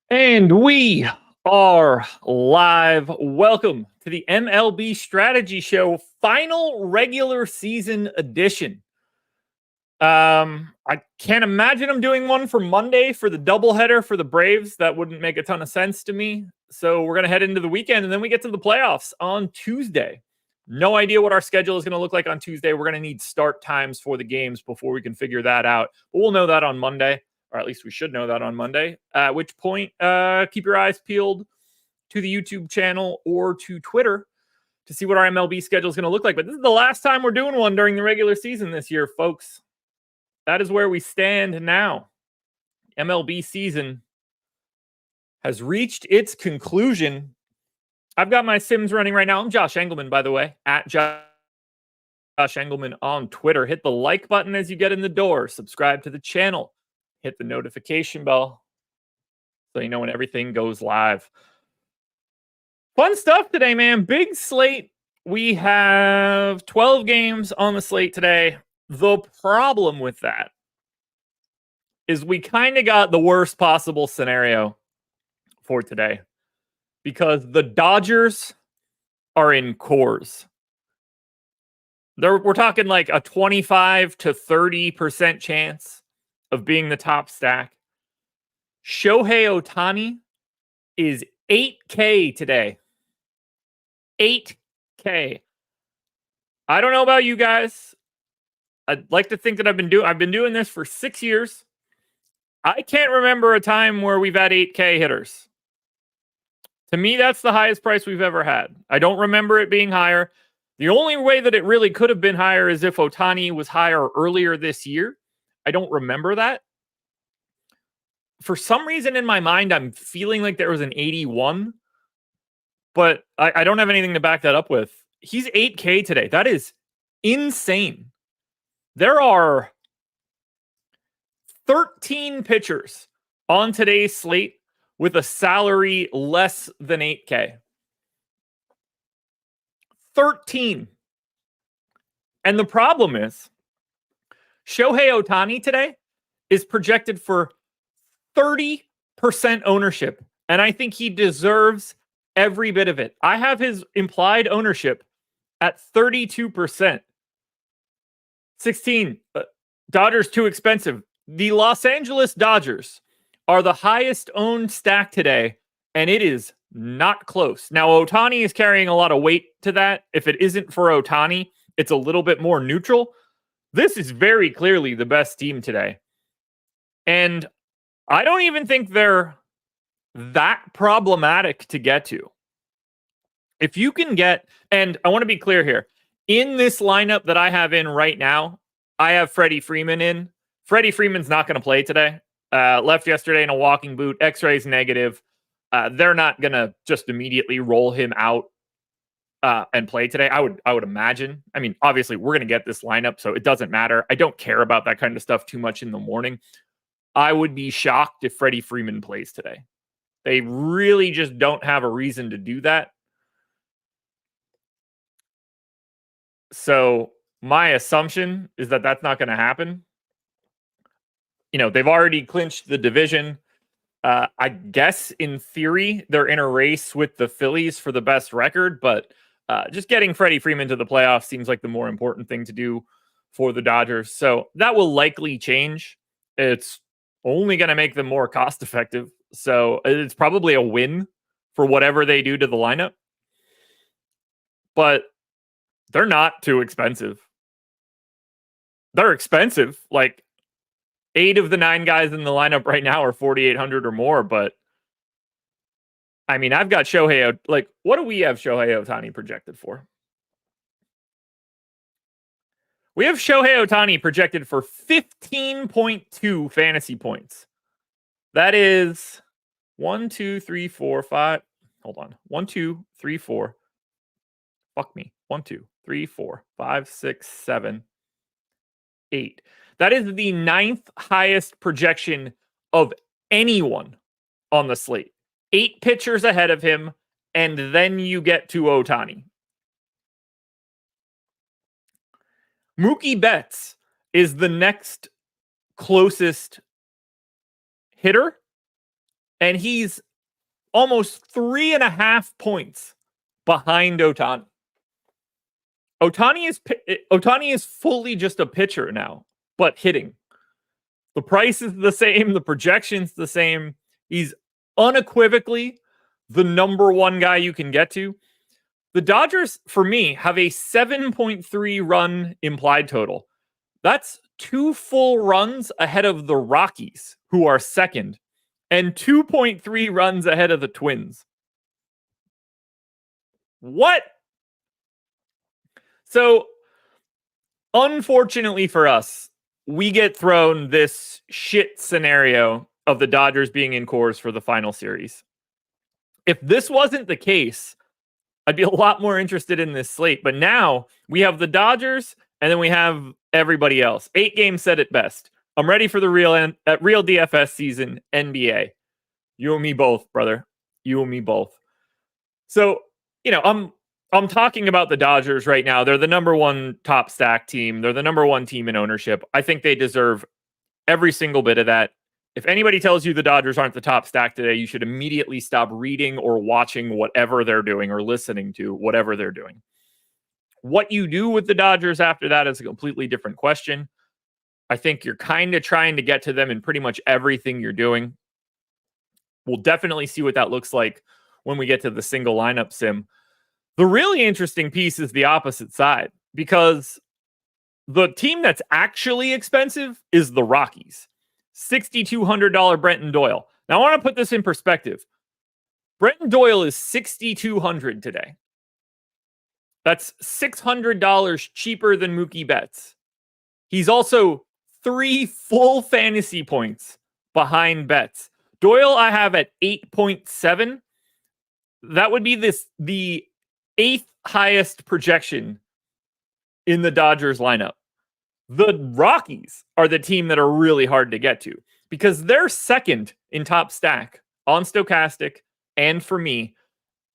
And we are live. Welcome to the MLB Strategy Show, final regular season edition. I can't imagine I'm doing one for Monday for the doubleheader for the Braves. That wouldn't make a ton of sense to me. So we're going to head into the weekend and then we get to the playoffs on Tuesday. No idea what our schedule is going to look like on Tuesday. We're going to need start times for the games before we can figure that out. But we'll know that on Monday, or at least we should know that on Monday. At which point, keep your eyes peeled to the YouTube channel or to Twitter to see what our MLB schedule is going to look like. But this is the last time we're doing one during the regular season this year, folks. That is where we stand now. MLB season has reached its conclusion. I've got my Sims running right now. I'm Josh Engleman, by the way, at Josh Engleman on Twitter. Hit the like button as you get in the door. Subscribe to the channel. Hit the notification bell so you know when everything goes live. Fun stuff today, man. Big slate. We have 12 games on the slate today. The problem with that is we kind of got the worst possible scenario for today because the Dodgers are in Coors. We're talking like a 25 to 30% chance of being the top stack. Shohei Ohtani is 8K today. 8K. I don't know about you guys. I'd like to think that I've been doing this for 6 years. I can't remember a time where we've had 8K hitters. To me, that's the highest price we've ever had. I don't remember it being higher. The only way that it really could have been higher is if Ohtani was higher earlier this year. I don't remember that. For some reason in my mind, I'm feeling like there was an 81, but I don't have anything to back that up with. He's 8K today. That is insane. There are 13 pitchers on today's slate with a salary less than 8K. 13. And the problem is, Shohei Ohtani today is projected for 30% ownership. And I think he deserves every bit of it. I have his implied ownership at 32%. 16. Dodgers too expensive. The Los Angeles Dodgers are the highest owned stack today, and it is not close. Now, Ohtani is carrying a lot of weight to that. If it isn't for Ohtani, it's a little bit more neutral. This is very clearly the best team today. And I don't even think they're that problematic to get to. If you can get, and I want to be clear here, in this lineup that I have in right now, I have Freddie Freeman in. Freddie Freeman's not going to play today. Left yesterday in a walking boot. X-rays negative. They're not going to just immediately roll him out and play today. I would imagine. I mean, obviously, we're going to get this lineup, so it doesn't matter. I don't care about that kind of stuff too much in the morning. I would be shocked if Freddie Freeman plays today. They really just don't have a reason to do that. So my assumption is that that's not going to happen. You know, they've already clinched the division. I guess in theory, they're in a race with the Phillies for the best record, but just getting Freddie Freeman to the playoffs seems like the more important thing to do for the Dodgers. So that will likely change. It's only going to make them more cost effective. So it's probably a win for whatever they do to the lineup. But they're not too expensive. They're expensive. Like 8 of the 9 guys in the lineup right now are 4,800 or more. But I mean, I've got Shohei. Like, what do we have Shohei Ohtani projected for? We have Shohei Ohtani projected for 15.2 fantasy points. That is 1, 2, 3, 4, 5. Hold on. 1, 2, 3, 4. Fuck me. 1, 2, 3, 4, 5, 6, 7, 8. That is the 9th highest projection of anyone on the slate. 8 pitchers ahead of him, and then you get to Ohtani. Mookie Betts is the next closest hitter, And he's almost 3.5 points behind Ohtani. Ohtani is fully just a pitcher now, but hitting. The price is the same. The projection's the same. He's unequivocally the number one guy you can get to. The Dodgers, for me, have a 7.3 run implied total. That's 2 full runs ahead of the Rockies, who are second, and 2.3 runs ahead of the Twins. What? So, unfortunately for us, we get thrown this shit scenario of the Dodgers being in Coors for the final series. If this wasn't the case, I'd be a lot more interested in this slate. But now we have the Dodgers and then we have everybody else. 8 games set at best. I'm ready for the real DFS season, NBA. You and me both, brother. You and me both. So, I'm talking about the Dodgers right now. They're the number one top stack team. They're the number one team in ownership. I think they deserve every single bit of that. If anybody tells you the Dodgers aren't the top stack today, you should immediately stop reading or watching whatever they're doing or listening to whatever they're doing. What you do with the Dodgers after that is a completely different question. I think you're kind of trying to get to them in pretty much everything you're doing. We'll definitely see what that looks like when we get to the single lineup sim. The really interesting piece is the opposite side, because the team that's actually expensive is the Rockies. $6,200 Brenton Doyle. Now, I want to put this in perspective. Brenton Doyle is $6,200 today. That's $600 cheaper than Mookie Betts. He's also 3 full fantasy points behind Betts. Doyle, I have at 8.7. That would be the 8th highest projection in the Dodgers lineup. The Rockies are the team that are really hard to get to because they're second in top stack on Stochastic. And for me,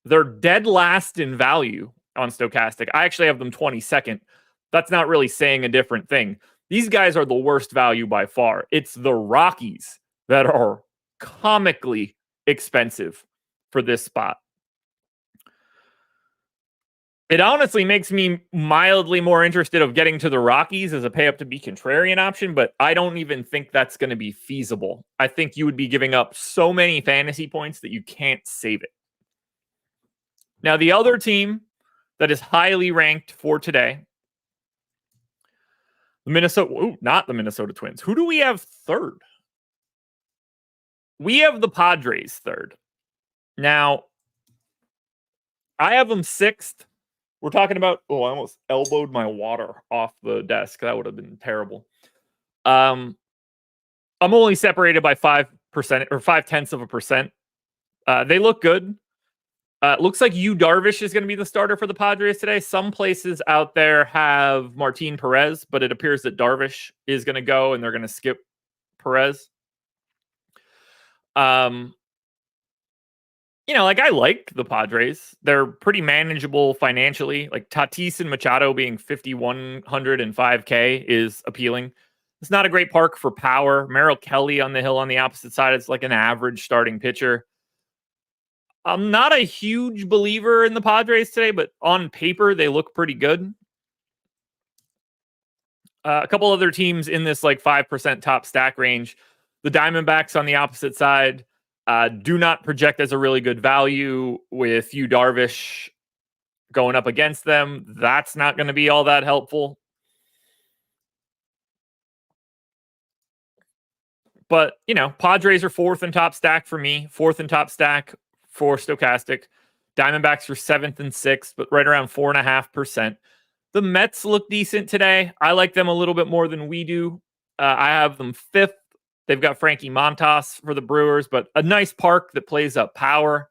they're dead last in value on Stochastic. I actually have them 22nd. That's not really saying a different thing. These guys are the worst value by far. It's the Rockies that are comically expensive for this spot. It honestly makes me mildly more interested of getting to the Rockies as a pay up to be contrarian option, but I don't even think that's going to be feasible. I think you would be giving up so many fantasy points that you can't save it. Now, the other team that is highly ranked for today, not the Minnesota Twins. Who do we have third? We have the Padres third. Now, I have them sixth. We're talking about, I almost elbowed my water off the desk. That would have been terrible. I'm only separated by 5% or 0.5%. They look good. Looks like Darvish is going to be the starter for the Padres today. Some places out there have Martin Perez, but it appears that Darvish is going to go and they're going to skip Perez. I like the Padres. They're pretty manageable financially. Like Tatis and Machado being 5,100 and 5K is appealing. It's not a great park for power. Merrill Kelly on the hill on the opposite side. It's like an average starting pitcher. I'm not a huge believer in the Padres today, but on paper, they look pretty good. A couple other teams in this 5% top stack range. The Diamondbacks on the opposite side do not project as a really good value with Darvish going up against them. That's not going to be all that helpful. But, Padres are 4th in top stack for me, 4th in top stack for Stochastic. Diamondbacks are 7th and 6th, but right around 4.5%. The Mets look decent today. I like them a little bit more than we do. I have them 5th. They've got Frankie Montas for the Brewers, but a nice park that plays up power.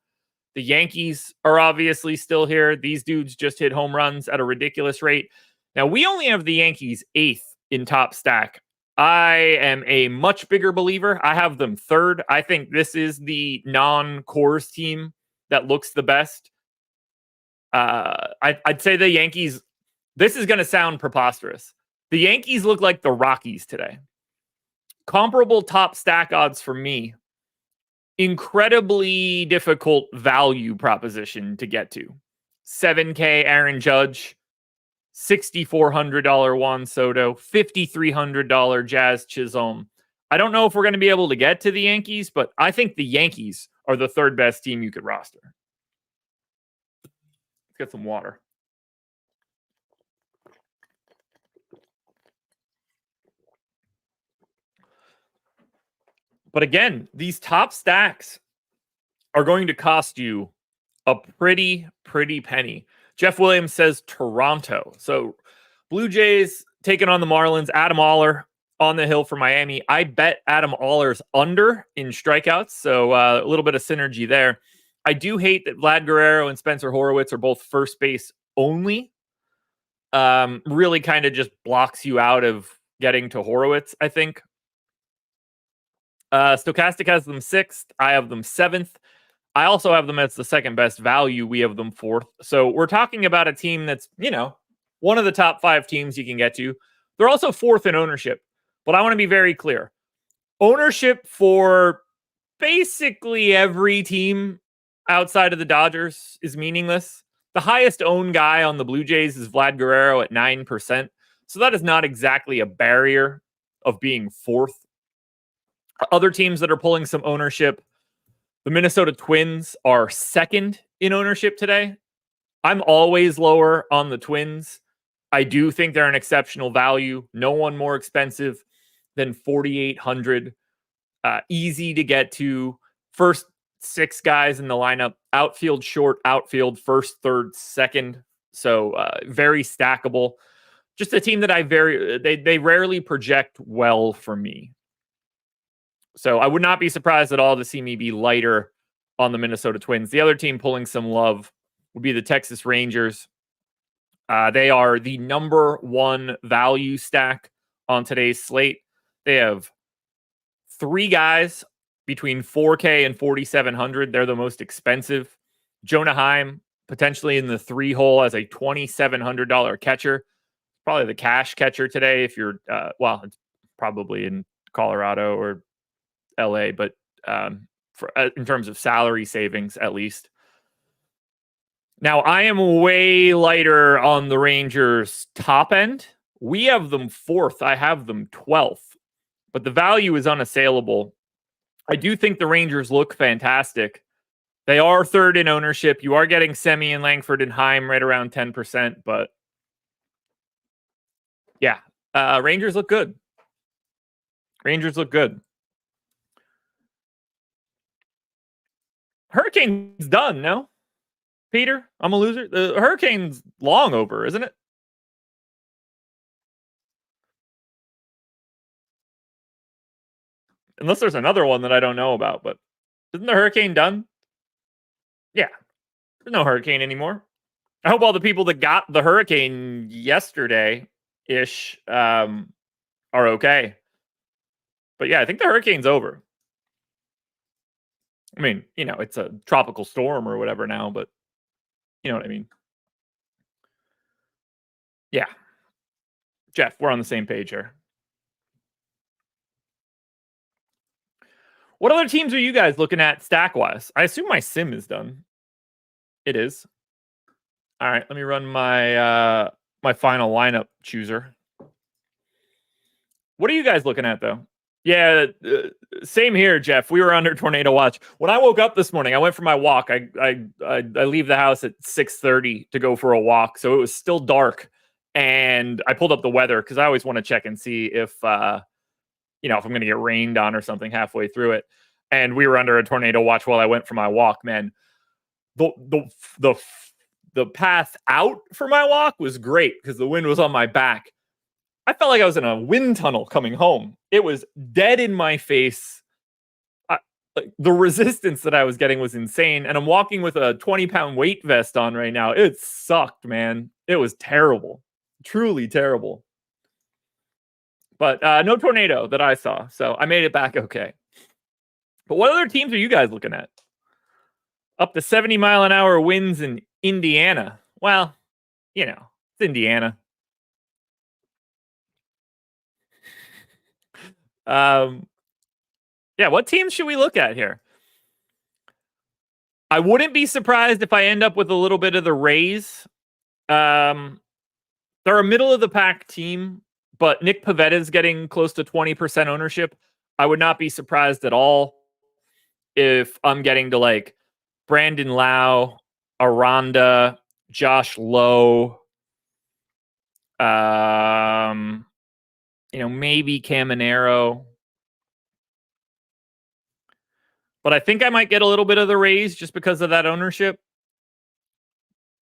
The Yankees are obviously still here. These dudes just hit home runs at a ridiculous rate. Now, we only have the Yankees 8th in top stack. I am a much bigger believer. I have them 3rd. I think this is the non-Coors team that looks the best. I'd say the Yankees, this is going to sound preposterous. The Yankees look like the Rockies today. Comparable top stack odds for me incredibly difficult value proposition to get to. 7K Aaron Judge, $6,400 Juan Soto, $5,300 Jazz Chisholm. I don't know if we're going to be able to get to the Yankees, but I think the Yankees are the third best team you could roster. Let's get some water. But again, these top stacks are going to cost you a pretty penny. Jeff Williams says Toronto. So Blue Jays taking on the Marlins. Adam Oller on the hill for Miami. I bet Adam Oller's under in strikeouts. So a little bit of synergy there. I do hate that Vlad Guerrero and Spencer Horwitz are both first base only. Really kind of just blocks you out of getting to Horwitz, I think. Stochastic has them 6th. I have them 7th. I also have them as the second best value. We have them 4th. So we're talking about a team that's, one of the top 5 teams you can get to. They're also 4th in ownership. But I want to be very clear. Ownership for basically every team outside of the Dodgers is meaningless. The highest owned guy on the Blue Jays is Vlad Guerrero at 9%. So that is not exactly a barrier of being 4th. Other teams that are pulling some ownership, the Minnesota Twins are 2nd in ownership today. I'm always lower on the Twins. I do think they're an exceptional value. No one more expensive than $4,800. Easy to get to. First 6 guys in the lineup. Outfield short, outfield first, third, second. So very stackable. Just a team that they rarely project well for me. So I would not be surprised at all to see me be lighter on the Minnesota Twins. The other team pulling some love would be the Texas Rangers. They are the number 1 value stack on today's slate. They have 3 guys between 4K and 4,700. They're the most expensive. Jonah Heim, potentially in the 3 hole as a $2,700 catcher. Probably the cash catcher today if you're, it's probably in Colorado or LA, but in terms of salary savings, at least. Now, I am way lighter on the Rangers' top end. We have them 4th. I have them 12th. But the value is unassailable. I do think the Rangers look fantastic. They are 3rd in ownership. You are getting Semien, Langford, and Heim right around 10%. But yeah, Rangers look good. Rangers look good. Hurricane's done, no? Peter, I'm a loser. The Hurricane's long over, isn't it? Unless there's another one that I don't know about, but isn't the Hurricane done? Yeah. There's no Hurricane anymore. I hope all the people that got the Hurricane yesterday-ish are okay. But yeah, I think the Hurricane's over. I mean, it's a tropical storm or whatever now, but you know what I mean? Yeah. Jeff, we're on the same page here. What other teams are you guys looking at stack-wise? I assume my sim is done. It is. All right, let me run my my final lineup chooser. What are you guys looking at, though? Yeah, same here, Jeff. We were under tornado watch. When I woke up this morning, I went for my walk. I leave the house at 6:30 to go for a walk, so it was still dark. And I pulled up the weather because I always want to check and see if if I'm going to get rained on or something halfway through it. And we were under a tornado watch while I went for my walk. Man, the path out for my walk was great because the wind was on my back. I felt like I was in a wind tunnel coming home. It was dead in my face. The resistance that I was getting was insane. And I'm walking with a 20-pound weight vest on right now. It sucked, man. It was terrible. Truly terrible. But no tornado that I saw. So I made it back okay. But what other teams are you guys looking at? Up to 70-mile-an-hour winds in Indiana. Well, it's Indiana. Yeah, what teams should we look at here? I wouldn't be surprised if I end up with a little bit of the Rays. They're a middle of the pack team, but Nick Pivetta is getting close to 20% ownership. I would not be surprised at all if I'm getting to like Brandon Lau, Aranda, Josh Lowe, maybe Caminero. But I think I might get a little bit of the Rays just because of that ownership.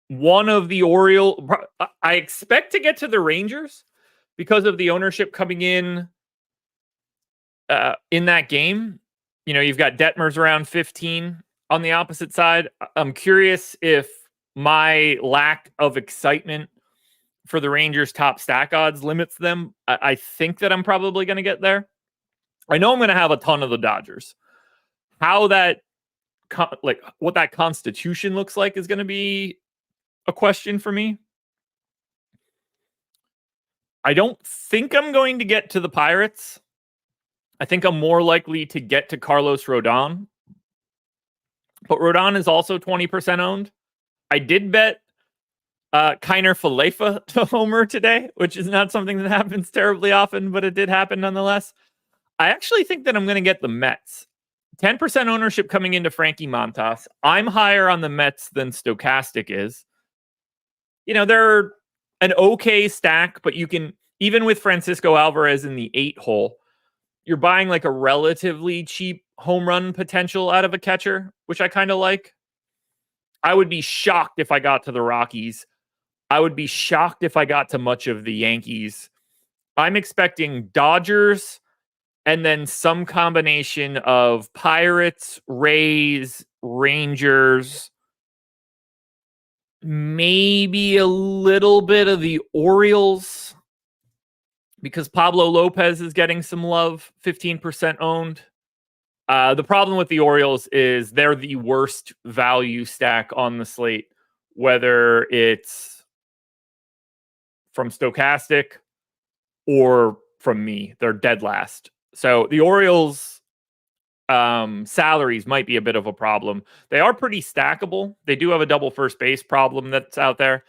One of the I expect to get to the Rangers because of the ownership coming in that game. You've got Detmers around 15 on the opposite side. I'm curious if my lack of excitement for the Rangers top stack odds limits them. I think that I'm probably going to get there. I know I'm going to have a ton of the Dodgers. How that, what that constitution looks like is going to be a question for me. I don't think I'm going to get to the Pirates. I think I'm more likely to get to Carlos Rodon. But Rodon is also 20% owned. I did bet Kiner Falefa to homer today, which is not something that happens terribly often, but it did happen nonetheless. I actually think that I'm going to get the Mets. 10% ownership coming into Frankie Montas. I'm higher on the Mets than Stochastic is. They're an okay stack, but you can, even with Francisco Alvarez in the 8 hole, you're buying like a relatively cheap home run potential out of a catcher, which I kind of like. I would be shocked if I got to the Rockies. I would be shocked if I got to much of the Yankees. I'm expecting Dodgers and then some combination of Pirates, Rays, Rangers, maybe a little bit of the Orioles because Pablo Lopez is getting some love, 15% owned. The problem with the Orioles is they're the worst value stack on the slate, whether it's from Stochastic or from me. They're dead last. So the Orioles salaries might be a bit of a problem. They are pretty stackable. They do have a double first base problem that's out there.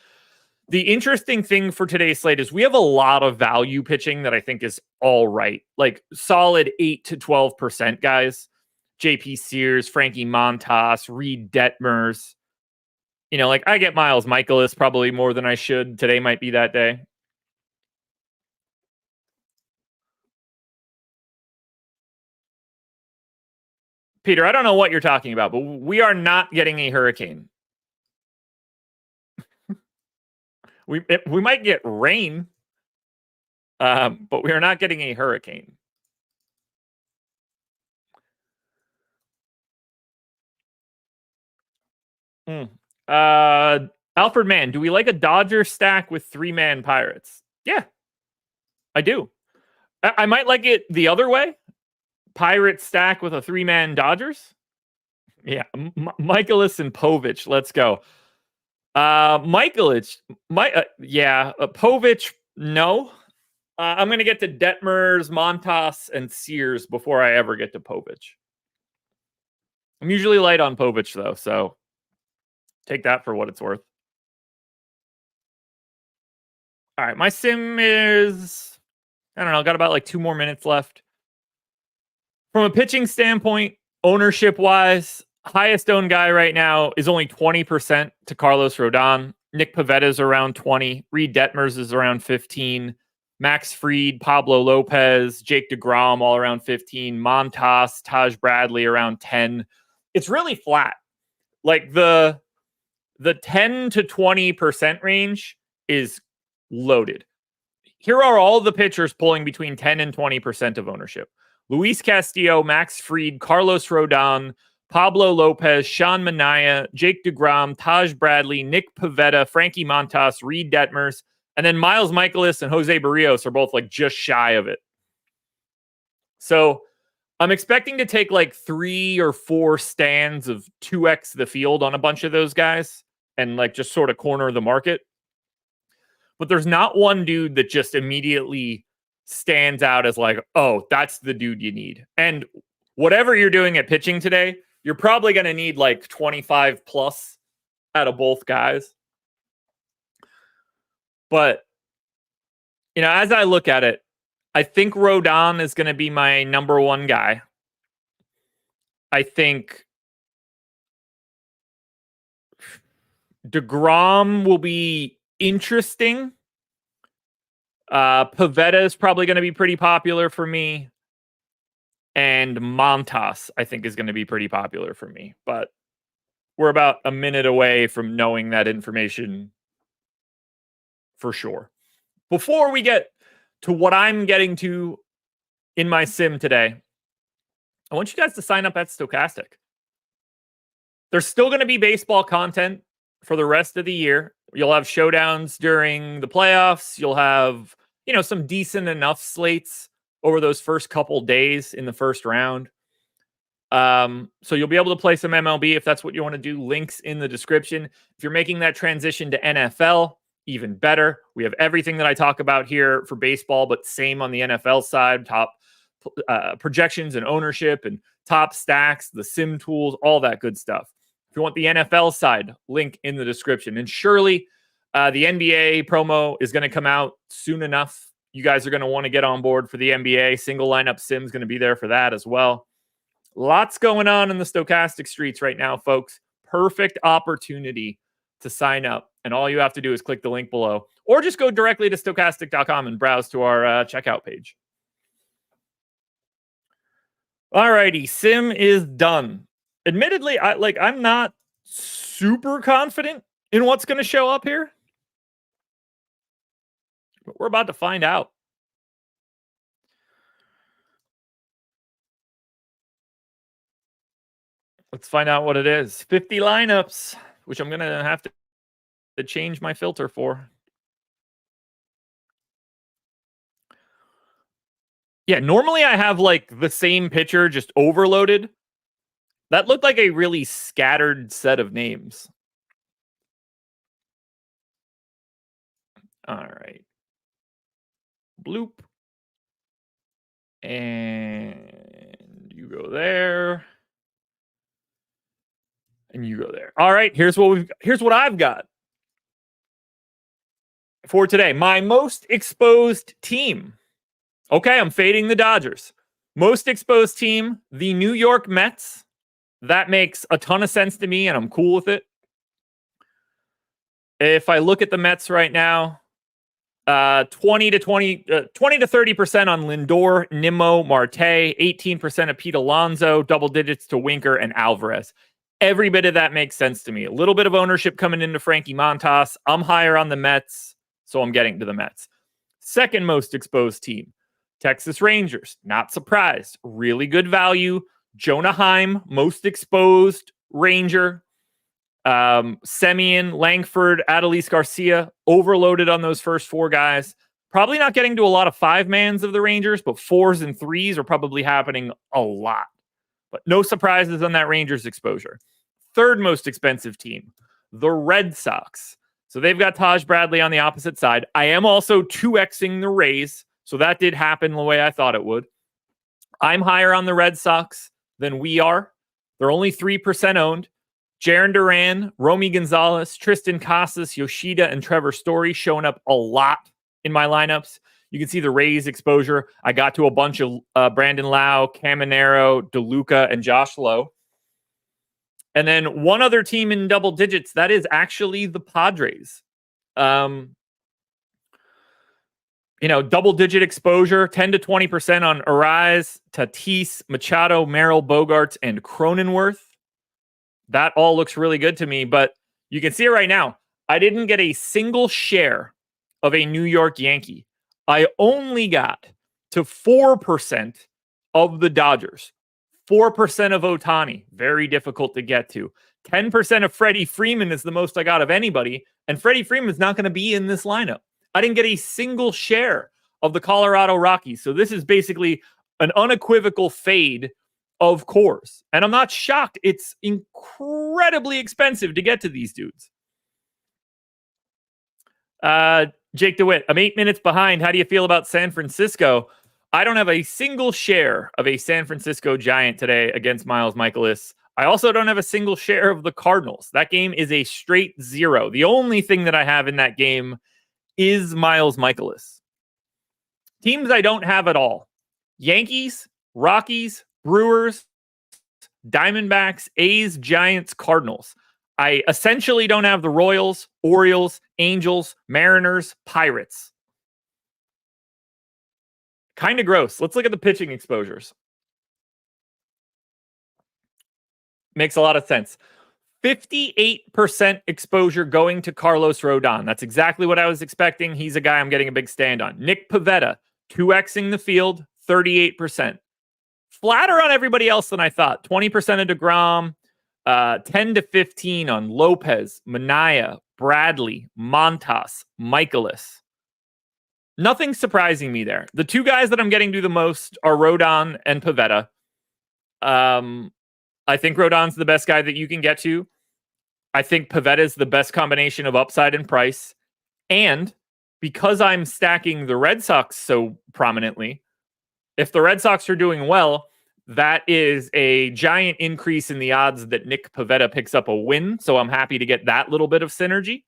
The interesting thing for today's slate is we have a lot of value pitching that I think is all right. Like solid 8 to 12% guys. JP Sears, Frankie Montas, Reed Detmers. I get Miles Michaelis probably more than I should. Today might be that day. Peter, I don't know what you're talking about, but we are not getting a hurricane. We might get rain, but we are not getting a hurricane. Alfred Mann, do we like a Dodger stack with 3-man Pirates? Yeah, I do. I might like it the other way. Pirates stack with a 3-man Dodgers. Yeah, Michaelis and Povich. Let's go. Michaelis. Povich. No. I'm going to get to Detmers, Montas, and Sears before I ever get to Povich. I'm usually light on Povich though, so take that for what it's worth. All right, my sim is, I don't know, got about like 2 more minutes left. From a pitching standpoint, ownership-wise, highest owned guy right now is only 20% to Carlos Rodon. Nick Pivetta is around 20. Reed Detmers is around 15. Max Fried, Pablo Lopez, Jake DeGrom all around 15. Montas, Taj Bradley around 10. It's really flat. Like the 10 to 20% range is loaded. Here are all the pitchers pulling between 10 and 20% of ownership. Luis Castillo, Max Fried, Carlos Rodon, Pablo Lopez, Sean Manaea, Jake DeGrom, Taj Bradley, Nick Pivetta, Frankie Montas, Reed Detmers, and then Miles Michaelis and Jose Barrios are both like just shy of it. So I'm expecting to take like 3 or 4 stands of 2x the field on a bunch of those guys and like just sort of corner the market. But there's not one dude that just immediately stands out as like, oh, that's the dude you need. And whatever you're doing at pitching today, you're probably going to need like 25 plus out of both guys. But, you know, as I look at it, I think Rodon is going to be my number one guy. I think DeGrom will be interesting. Pavetta is probably going to be pretty popular for me. And Montas, I think, is going to be pretty popular for me. But we're about a minute away from knowing that information for sure. Before we get to what I'm getting to in my sim today, I want you guys to sign up at Stochastic. There's still going to be baseball content for the rest of the year. You'll have showdowns during the playoffs. You'll have, you know, some decent enough slates over those first couple days in the first round. So you'll be able to play some MLB if that's what you want to do. Links in the description. If you're making that transition to NFL, even better. We have everything that I talk about here for baseball, but same on the NFL side, top projections and ownership and top stacks, the sim tools, all that good stuff. If you want the NFL side, link in the description. And surely the NBA promo is going to come out soon enough. You guys are going to want to get on board for the NBA. Single lineup sim is going to be there for that as well. Lots going on in the Stochastic streets right now, folks. Perfect opportunity to sign up. And all you have to do is click the link below or just go directly to stochastic.com and browse to our checkout page. Alrighty, sim is done. Admittedly, I'm not super confident in what's going to show up here, but we're about to find out. Let's find out what it is. 50 lineups, which I'm going to have to change my filter for. Yeah, normally I have like the same picture just overloaded. That looked like a really scattered set of names. All right. Bloop. And you go there. And you go there. All right, here's what I've got for today. My most exposed team. Okay, I'm fading the Dodgers. Most exposed team, the New York Mets. That makes a ton of sense to me, and I'm cool with it. If I look at the Mets right now, 20 to 30% on Lindor, Nimmo, Marte, 18% of Pete Alonso, double digits to Winker and Alvarez. Every bit of that makes sense to me. A little bit of ownership coming into Frankie Montas. I'm higher on the Mets, so I'm getting to the Mets. Second most exposed team, Texas Rangers. Not surprised. Really good value. Jonah Heim, most exposed Ranger. Semien, Langford, Adolis Garcia, overloaded on those first four guys. Probably not getting to a lot of five-mans of the Rangers, but fours and threes are probably happening a lot. But no surprises on that Rangers exposure. Third most expensive team, the Red Sox. So they've got Taj Bradley on the opposite side. I am also 2Xing the Rays, so that did happen the way I thought it would. I'm higher on the Red Sox than we are. They're only 3% owned. Jarren Duran, Romy Gonzalez, Tristan Casas, Yoshida, and Trevor Story showing up a lot in my lineups. You can see the Rays exposure. I got to a bunch of Brandon Lau, Caminero, DeLuca, and Josh Lowe. And then one other team in double digits, that is actually the Padres. Double-digit exposure, 10 to 20% on Arise, Tatis, Machado, Merrill, Bogarts, and Cronenworth. That all looks really good to me, but you can see it right now. I didn't get a single share of a New York Yankee. I only got to 4% of the Dodgers. 4% of Ohtani. Very difficult to get to. 10% of Freddie Freeman is the most I got of anybody, and Freddie Freeman's not going to be in this lineup. I didn't get a single share of the Colorado Rockies. So this is basically an unequivocal fade of course. And I'm not shocked. It's incredibly expensive to get to these dudes. Jake DeWitt, I'm 8 minutes behind. How do you feel about San Francisco? I don't have a single share of a San Francisco Giant today against Miles Michaelis. I also don't have a single share of the Cardinals. That game is a straight 0. The only thing that I have in that game is Miles Mikolas. Teams I don't have at all: Yankees, Rockies, Brewers, Diamondbacks, A's, Giants, Cardinals. I essentially don't have the Royals, Orioles, Angels, Mariners, Pirates. Kind of gross. Let's look at the pitching exposures. Makes a lot of sense. 58% exposure going to Carlos Rodon. That's exactly what I was expecting. He's a guy I'm getting a big stand on. Nick Pivetta, 2xing the field, 38%. Flatter on everybody else than I thought. 20% of DeGrom, 10 to 15 on Lopez, Minaya, Bradley, Montas, Mikolas. Nothing surprising me there. The two guys that I'm getting to the most are Rodon and Pivetta. I think Rodon's the best guy that you can get to. I think Pivetta is the best combination of upside and price. And because I'm stacking the Red Sox so prominently, if the Red Sox are doing well, that is a giant increase in the odds that Nick Pivetta picks up a win. So I'm happy to get that little bit of synergy.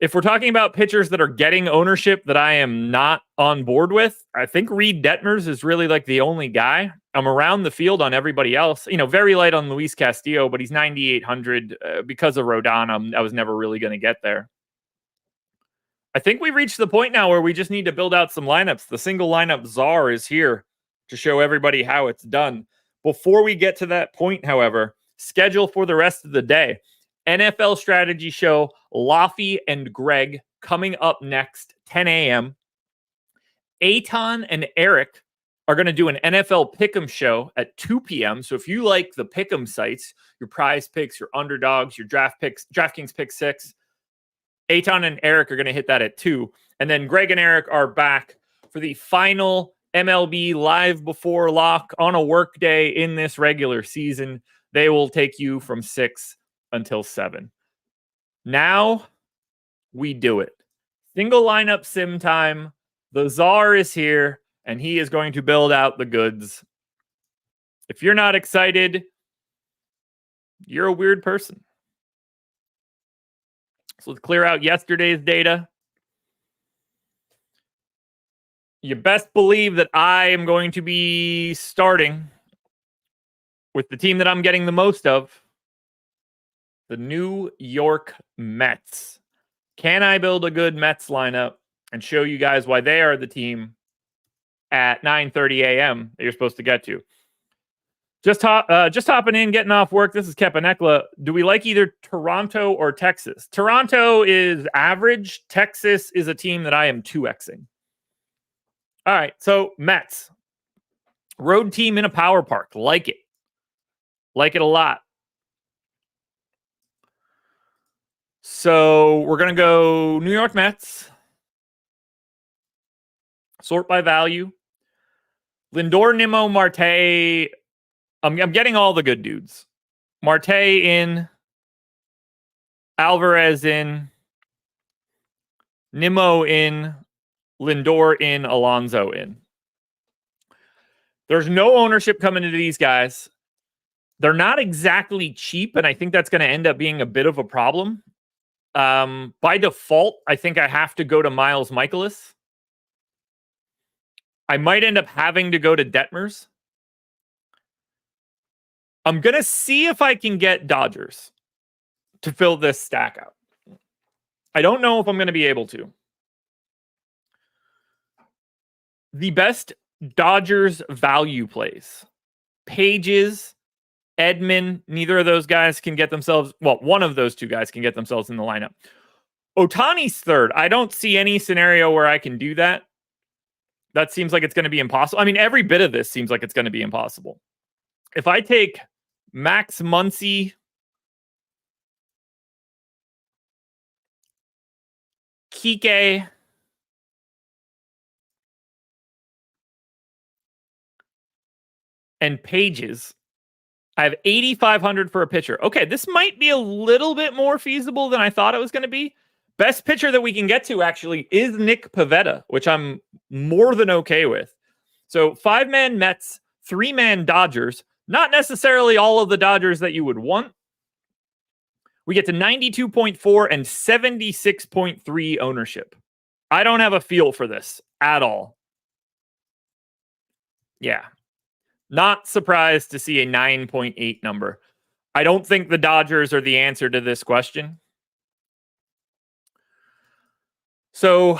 If we're talking about pitchers that are getting ownership that I am not on board with, I think Reed Detmers is really like the only guy. I'm around the field on everybody else. Very light on Luis Castillo, but he's 9,800 because of Rodon. I was never really going to get there. I think we've reached the point now where we just need to build out some lineups. The single lineup czar is here to show everybody how it's done. Before we get to that point, however, schedule for the rest of the day. NFL Strategy Show, Laffy and Greg coming up next, 10 a.m. Eitan and Eric are going to do an NFL Pick'em show at 2 p.m. So if you like the Pick'em sites, your prize picks, your underdogs, your draft picks, DraftKings Pick 6, Eitan and Eric are going to hit that at 2. And then Greg and Eric are back for the final MLB live before lock on a work day in this regular season. They will take you from 6 until 7. Now we do it. Single lineup sim time. The czar is here, and he is going to build out the goods. If you're not excited, you're a weird person. So let's clear out yesterday's data. You best believe that I am going to be starting with the team that I'm getting the most of, the New York Mets. Can I build a good Mets lineup and show you guys why they are the team at 9:30 a.m. that you're supposed to get to? Just hopping in, getting off work. This is Kepanekla. Do we like either Toronto or Texas? Toronto is average. Texas is a team that I am 2xing. All right, so Mets. Road team in a power park. Like it. Like it a lot. So we're going to go New York Mets. Sort by value. Lindor, Nimmo, Marte. I'm getting all the good dudes. Marte in. Alvarez in. Nimmo in. Lindor in. Alonso in. There's no ownership coming into these guys. They're not exactly cheap, and I think that's going to end up being a bit of a problem. By default, I think I have to go to Miles Mikolas. I might end up having to go to Detmers. I'm going to see if I can get Dodgers to fill this stack out. I don't know if I'm going to be able to. The best Dodgers value plays. Pages, Edman, neither of those guys can get themselves, well, one of those two guys can get themselves in the lineup. Ohtani's third. I don't see any scenario where I can do that. That seems like it's going to be impossible. I mean, every bit of this seems like it's going to be impossible. If I take Max Muncy, Kike, and Pages, I have 8,500 for a pitcher. Okay, this might be a little bit more feasible than I thought it was going to be. Best pitcher that we can get to, actually, is Nick Pivetta, which I'm more than okay with. So 5-man Mets, 3-man Dodgers, Not necessarily all of the Dodgers that you would want. We get to 92.4 and 76.3 ownership. I don't have a feel for this at all. Yeah. Not surprised to see a 9.8 number. I don't think the Dodgers are the answer to this question. So,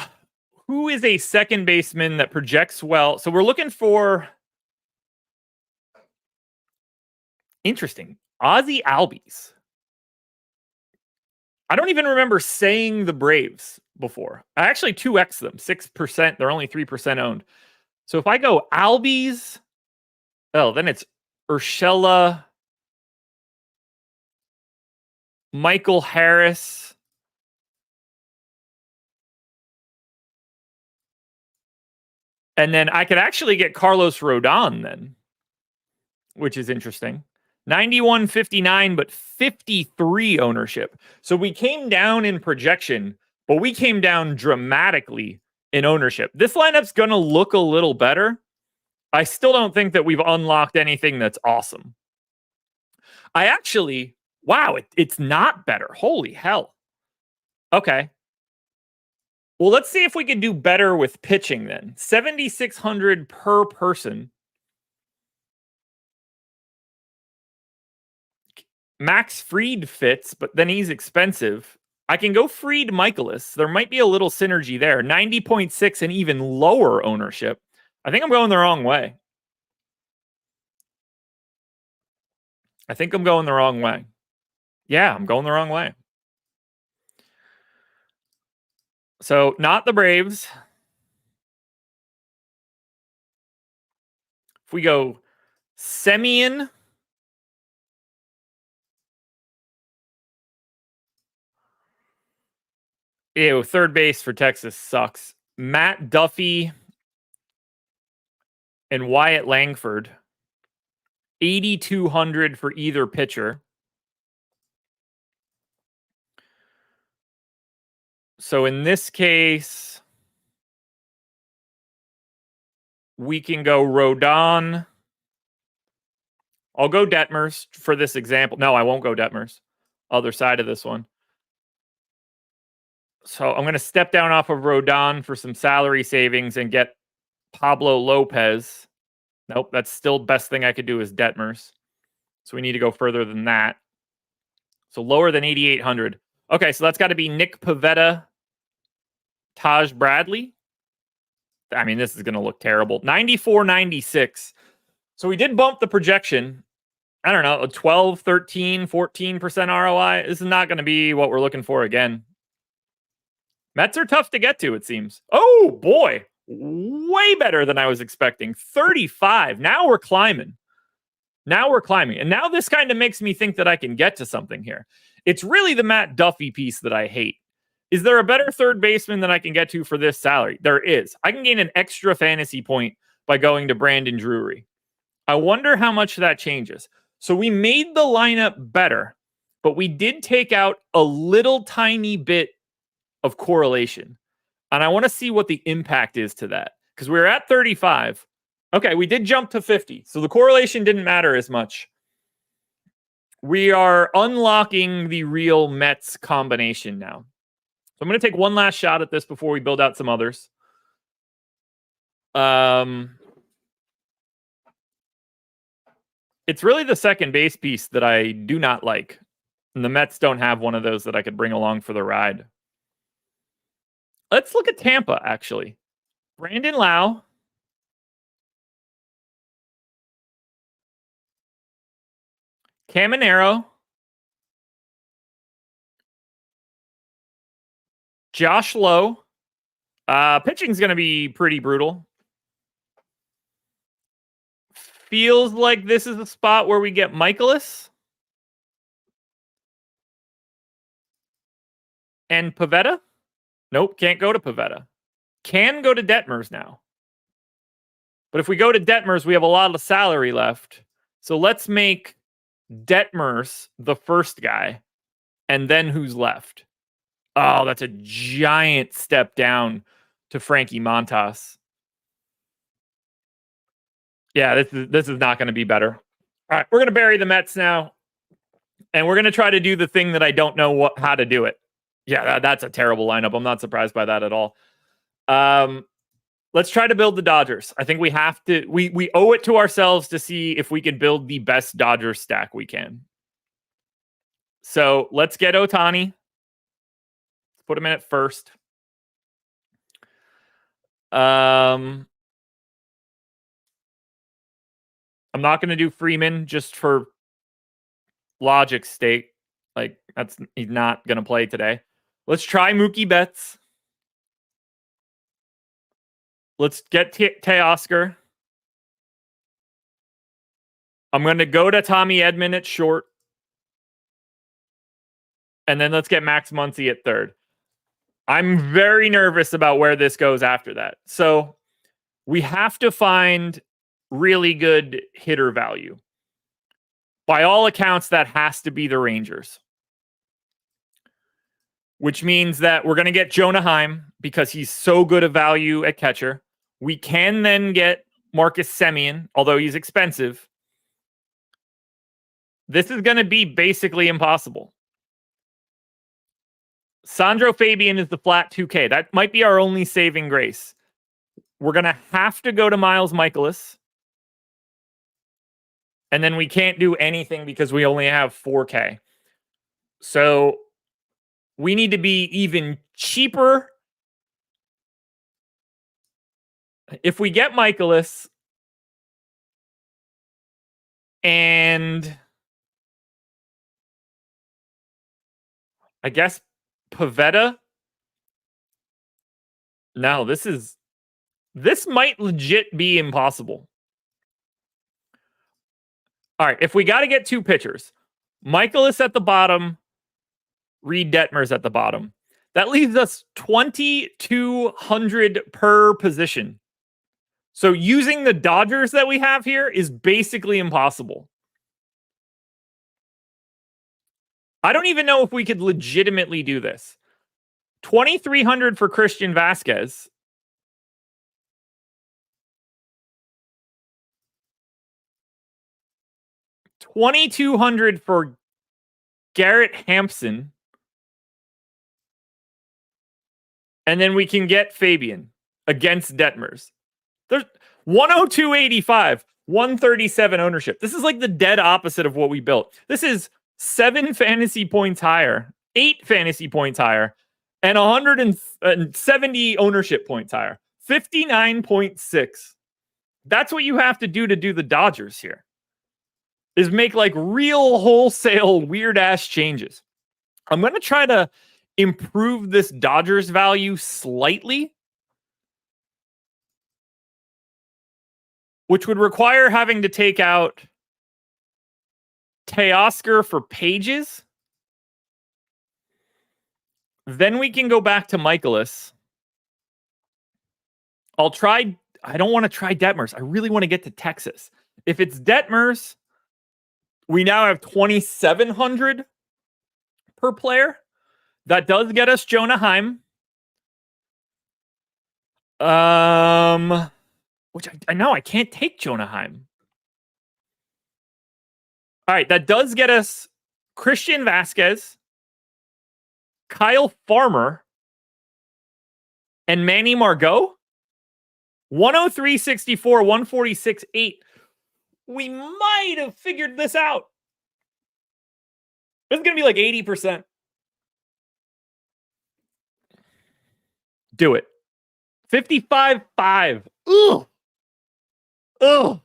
who is a second baseman that projects well? So, we're looking for interesting Ozzie Albies. I don't even remember saying the Braves before. I actually 2x them, 6%. They're only 3% owned. So if I go Albies, then it's Urshela, Michael Harris, and then I could actually get Carlos Rodon then, which is interesting. 91.59, but 53 ownership. So we came down in projection, but we came down dramatically in ownership. This lineup's going to look a little better. I still don't think that we've unlocked anything that's awesome. Wow, it's not better. Holy hell. Okay. Well, let's see if we can do better with pitching then. 7,600 per person. Max Fried fits, but then he's expensive. I can go Fried Michaelis. There might be a little synergy there. 90.6 and even lower ownership. I think I'm going the wrong way. Yeah, I'm going the wrong way. So, not the Braves. If we go Semien, ew, third base for Texas sucks. Matt Duffy and Wyatt Langford. 8,200 for either pitcher. So in this case, we can go Rodon. I'll go Detmers for this example. No, I won't go Detmers. Other side of this one. So I'm going to step down off of Rodon for some salary savings and get Pablo Lopez. Nope, that's still best thing I could do is Detmers. So we need to go further than that. So lower than 8,800. Okay, so that's got to be Nick Pivetta, Taj Bradley. I mean, this is going to look terrible. 94.96. So we did bump the projection. I don't know, a 12, 13, 14% ROI. This is not going to be what we're looking for again. Mets are tough to get to, it seems. Oh, boy. Way better than I was expecting. 35. Now we're climbing. And now this kind of makes me think that I can get to something here. It's really the Matt Duffy piece that I hate. Is there a better third baseman that I can get to for this salary? There is. I can gain an extra fantasy point by going to Brandon Drury. I wonder how much that changes. So we made the lineup better, but we did take out a little tiny bit of correlation. And I want to see what the impact is to that. Because we were at 35. Okay, we did jump to 50. So the correlation didn't matter as much. We are unlocking the real Mets combination now. So I'm going to take one last shot at this before we build out some others. It's really the second base piece that I do not like. And the Mets don't have one of those that I could bring along for the ride. Let's look at Tampa, actually. Brandon Lau. Caminero. Josh Lowe. Pitching's going to be pretty brutal. Feels like this is the spot where we get Michaelis. And Pivetta. Nope, can't go to Pivetta. Can go to Detmers now. But if we go to Detmers, we have a lot of salary left. So let's make Detmers the first guy. And then who's left? Oh, that's a giant step down to Frankie Montas. Yeah, this is not going to be better. All right, we're going to bury the Mets now. And we're going to try to do the thing that I don't know how to do it. Yeah, that's a terrible lineup. I'm not surprised by that at all. Let's try to build the Dodgers. I think we have to. We owe it to ourselves to see if we can build the best Dodgers stack we can. So let's get Ohtani. Let's put him in at first. I'm not going to do Freeman just for logic's sake. Like, he's not going to play today. Let's try Mookie Betts. Let's get Teoscar. I'm going to go to Tommy Edman at short. And then let's get Max Muncy at third. I'm very nervous about where this goes after that. So we have to find really good hitter value. By all accounts, that has to be the Rangers. Which means that we're going to get Jonah Heim because he's so good a value at catcher. We can then get Marcus Semien, although he's expensive. This is going to be basically impossible. Sandro Fabian is the flat 2K. That might be our only saving grace. We're going to have to go to Miles Michaelis. And then we can't do anything because we only have 4K. So we need to be even cheaper. If we get Michaelis and I guess Pavetta. No, this might legit be impossible. All right, if we got to get two pitchers, Michaelis at the bottom, Reed Detmers at the bottom. That leaves us 2,200 per position. So using the Dodgers that we have here is basically impossible. I don't even know if we could legitimately do this. 2,300 for Christian Vasquez. $2,200 for Garrett Hampson. And then we can get Fabian against Detmers. There's 102.85, 137 ownership. This is like the dead opposite of what we built. This is 7 fantasy points higher, 8 fantasy points higher, and 170 ownership points higher. 59.6. That's what you have to do the Dodgers here. Is make like real wholesale weird ass changes. I'm going to try to improve this Dodgers value slightly, which would require having to take out Teoscar for Pages. Then we can go back to Michaelis. I don't want to try Detmers. I really want to get to Texas. If it's Detmers, we now have 2,700 per player. That does get us Jonah Heim. Which I know I can't take Jonah Heim. All right, that does get us Christian Vasquez, Kyle Farmer, and Manny Margot. 103.64, 146.8. We might have figured this out. This is going to be like 80%. Do it. 55.5. Ugh.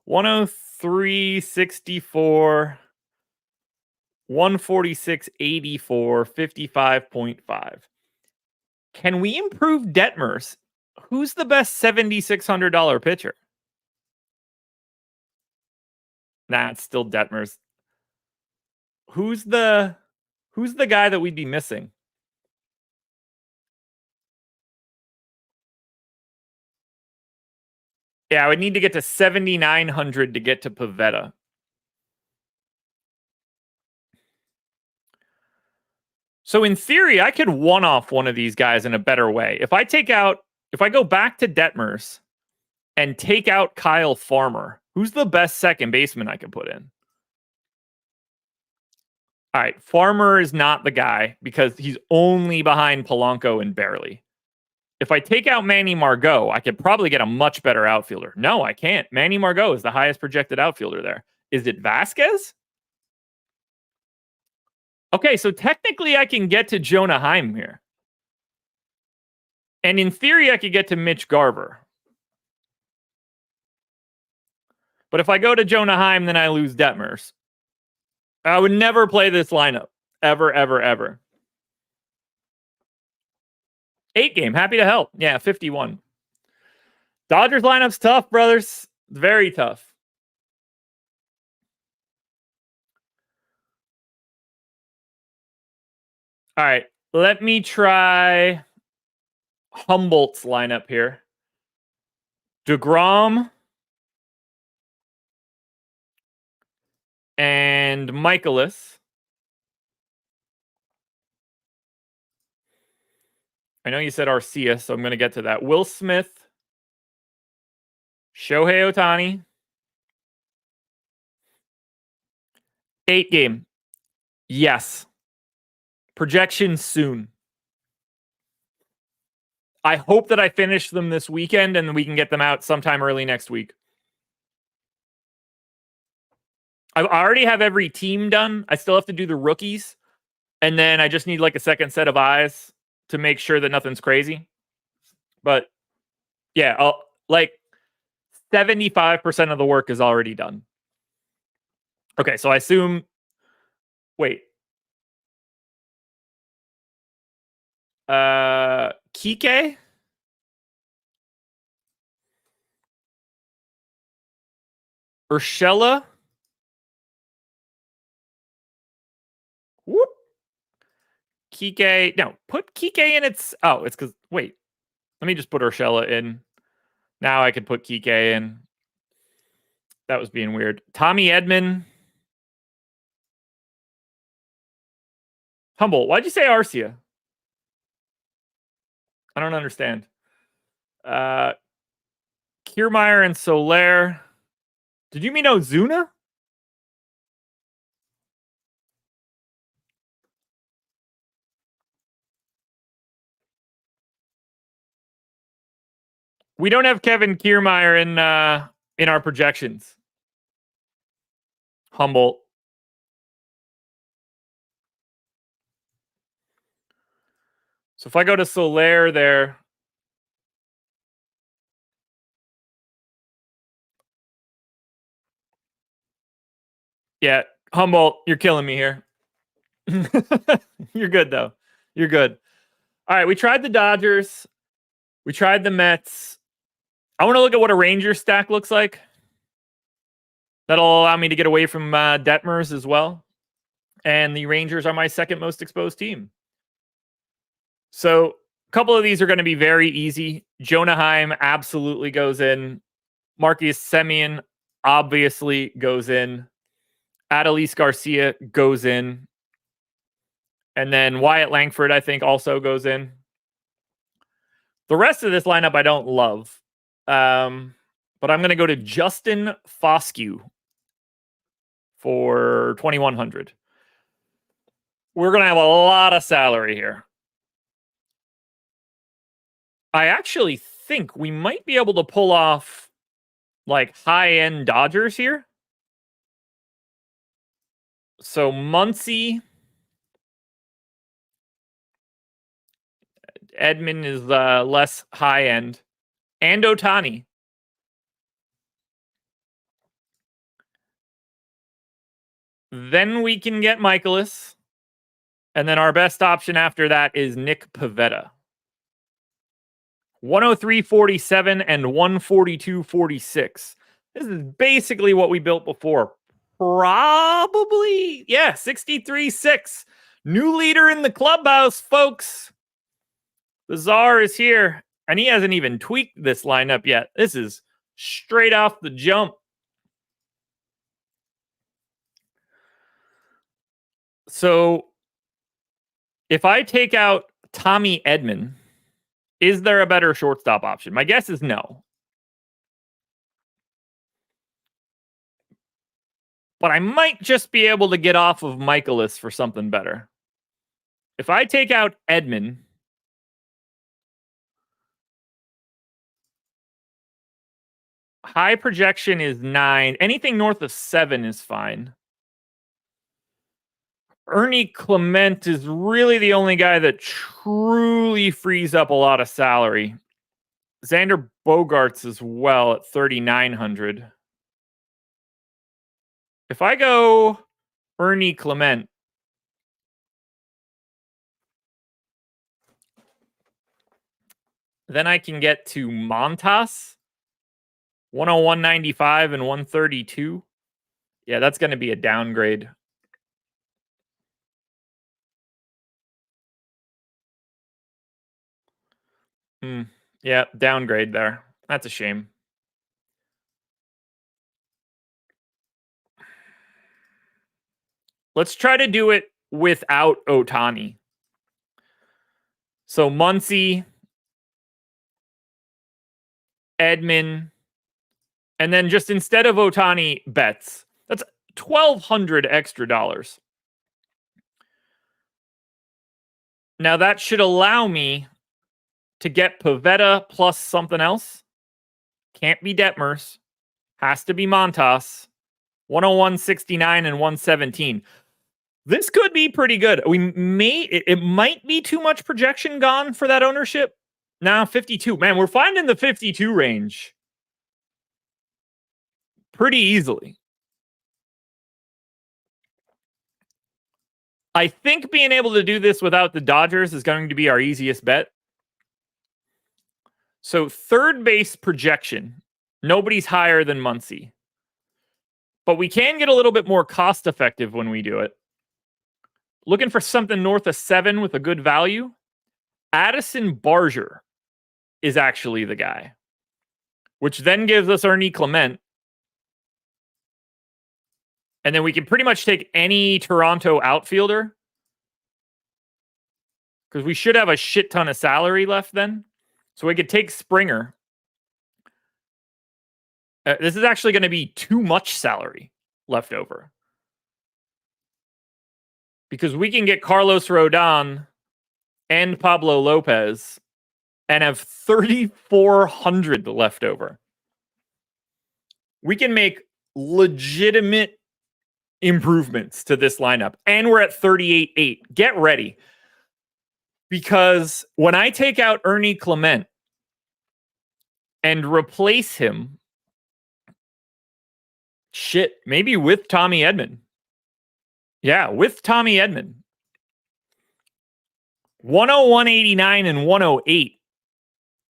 103.64. 146.84. 55.5. Can we improve Detmers? Who's the best $7,600 pitcher? Nah, it's still Detmers. Who's the guy that we'd be missing? Yeah, I would need to get to 7,900 to get to Pavetta. So in theory, I could one-off one of these guys in a better way. If I go back to Detmers and take out Kyle Farmer, Who's the best second baseman I can put in? All right, Farmer is not the guy because he's only behind Polanco and barely. If I take out Manny Margot, I could probably get a much better outfielder. No, I can't. Manny Margot is the highest projected outfielder there. Is it Vasquez? Okay, so technically I can get to Jonah Heim here. And in theory, I could get to Mitch Garver. But if I go to Jonah Heim, then I lose Detmers. I would never play this lineup. Ever, ever, ever. 8 game. Happy to help. Yeah, 51. Dodgers lineup's tough, brothers. Very tough. All right. Let me try Humboldt's lineup here. DeGrom and Michaelis. I know you said Arcia, so I'm going to get to that. Will Smith, Shohei Ohtani. 8 game. Yes. Projection soon. I hope that I finish them this weekend and we can get them out sometime early next week. I already have every team done. I still have to do the rookies. And then I just need like a second set of eyes to make sure that nothing's crazy. But yeah, like 75% of the work is already done. Okay, so I assume... Wait. Kike? Urshela? Whoop. Kike. No, put Kike in its... Oh, it's because... Wait. Let me just put Urshela in. Now I could put Kike in. That was being weird. Tommy Edman. Humboldt. Why'd you say Arcia? I don't understand. Kiermaier and Soler. Did you mean Ozuna? We don't have Kevin Kiermaier in our projections. Humboldt. So if I go to Soler there, yeah, Humboldt, you're killing me here. You're good though. You're good. All right, we tried the Dodgers. We tried the Mets. I want to look at what a Rangers stack looks like. That'll allow me to get away from Detmers as well. And the Rangers are my second most exposed team. So a couple of these are going to be very easy. Jonah Heim absolutely goes in. Marcus Semien obviously goes in. Adolis Garcia goes in. And then Wyatt Langford, I think, also goes in. The rest of this lineup I don't love. But I'm going to go to Justin Foscue for 2,100. We're going to have a lot of salary here. I actually think we might be able to pull off like high-end Dodgers here. So Muncy. Edman is less high-end. And Ohtani. Then we can get Michaelis. And then our best option after that is Nick Pivetta. 103.47 and 142.46. This is basically what we built before. Probably, yeah, 63.6. New leader in the clubhouse, folks. The Czar is here, and he hasn't even tweaked this lineup yet. This is straight off the jump. So, if I take out Tommy Edman, is there a better shortstop option? My guess is no. But I might just be able to get off of Michaelis for something better. If I take out Edman, high projection is 9. Anything north of 7 is fine. Ernie Clement is really the only guy that truly frees up a lot of salary. Xander Bogaerts as well at 3,900. If I go Ernie Clement, then I can get to Montas, 101.95 and 132. Yeah, that's going to be a downgrade. Yeah, downgrade there. That's a shame. Let's try to do it without Ohtani. So Muncy, Edman, and then just instead of Ohtani, Betts. That's $1,200 extra dollars. Now that should allow me to get Pivetta plus something else. Can't be Detmers. Has to be Montas. 101.69 and 117. This could be pretty good. It might be too much projection gone for that ownership. Now 52. Man, we're finding the 52 range pretty easily. I think being able to do this without the Dodgers is going to be our easiest bet. So third base projection, nobody's higher than Muncy. But we can get a little bit more cost effective when we do it. Looking for something north of 7 with a good value. Addison Barger is actually the guy, which then gives us Ernie Clement. And then we can pretty much take any Toronto outfielder, because we should have a shit ton of salary left then. So we could take Springer. This is actually going to be too much salary left over, because we can get Carlos Rodon and Pablo Lopez and have 3,400 left over. We can make legitimate improvements to this lineup, and we're at 38.8. Get ready, because when I take out Ernie Clement and replace him, maybe with Tommy Edman. Yeah, with Tommy Edman. 101.89 and 108.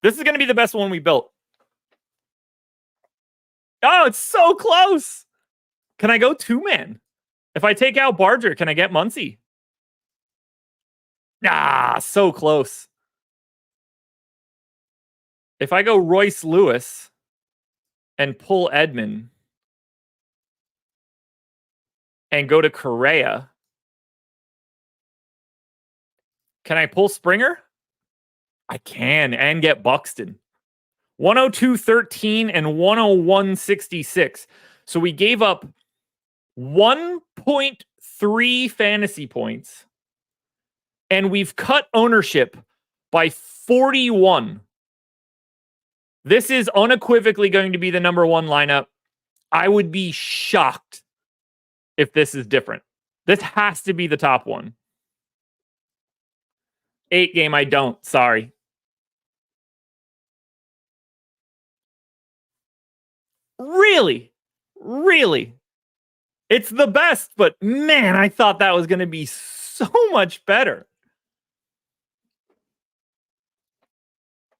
This is going to be the best one we built. Oh, it's so close. Can I go two-man? If I take out Barger, can I get Muncy? So close. If I go Royce Lewis and pull Edman and go to Correa, can I pull Springer? I can, and get Buxton. 102.13 and 101.66. So we gave up 1.3 fantasy points, and we've cut ownership by 41. This is unequivocally going to be the number one lineup. I would be shocked if this is different. This has to be the top one. 8 game, I don't. Sorry. Really? It's the best, but man, I thought that was going to be so much better.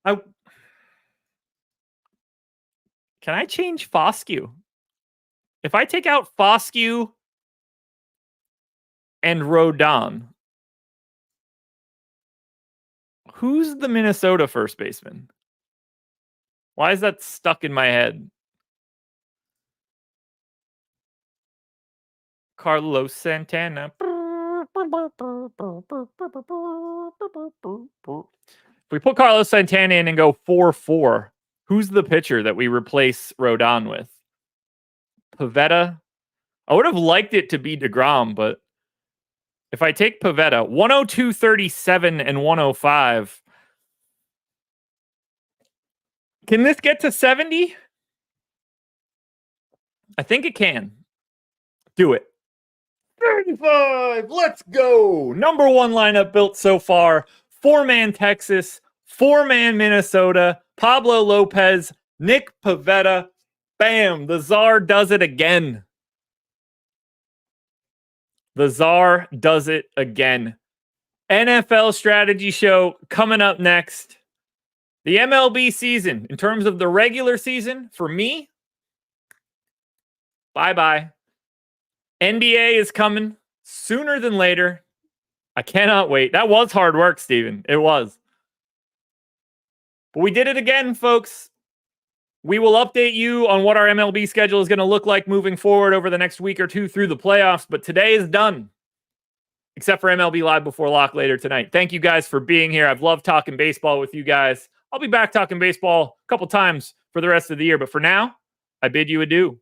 Can I change Foscue? If I take out Foscue and Rodon, who's the Minnesota first baseman? Why is that stuck in my head? Carlos Santana. If we put Carlos Santana in and go 4-4, who's the pitcher that we replace Rodon with? Pivetta, I would have liked it to be DeGrom, but if I take Pivetta, 102.37 and 105, can this get to 70? I think it can. Do it. 35. Let's go. Number one lineup built so far. 4-man Texas, 4-man Minnesota, Pablo Lopez, Nick Pivetta. Bam. The Czar does it again. The Czar does it again. NFL strategy show coming up next. The MLB season, in terms of the regular season, for me, bye-bye. NBA is coming sooner than later. I cannot wait. That was hard work, Steven. It was. But we did it again, folks. We will update you on what our MLB schedule is going to look like moving forward over the next week or two through the playoffs. But today is done, except for MLB Live Before Lock later tonight. Thank you guys for being here. I've loved talking baseball with you guys. I'll be back talking baseball a couple times for the rest of the year. But for now, I bid you adieu.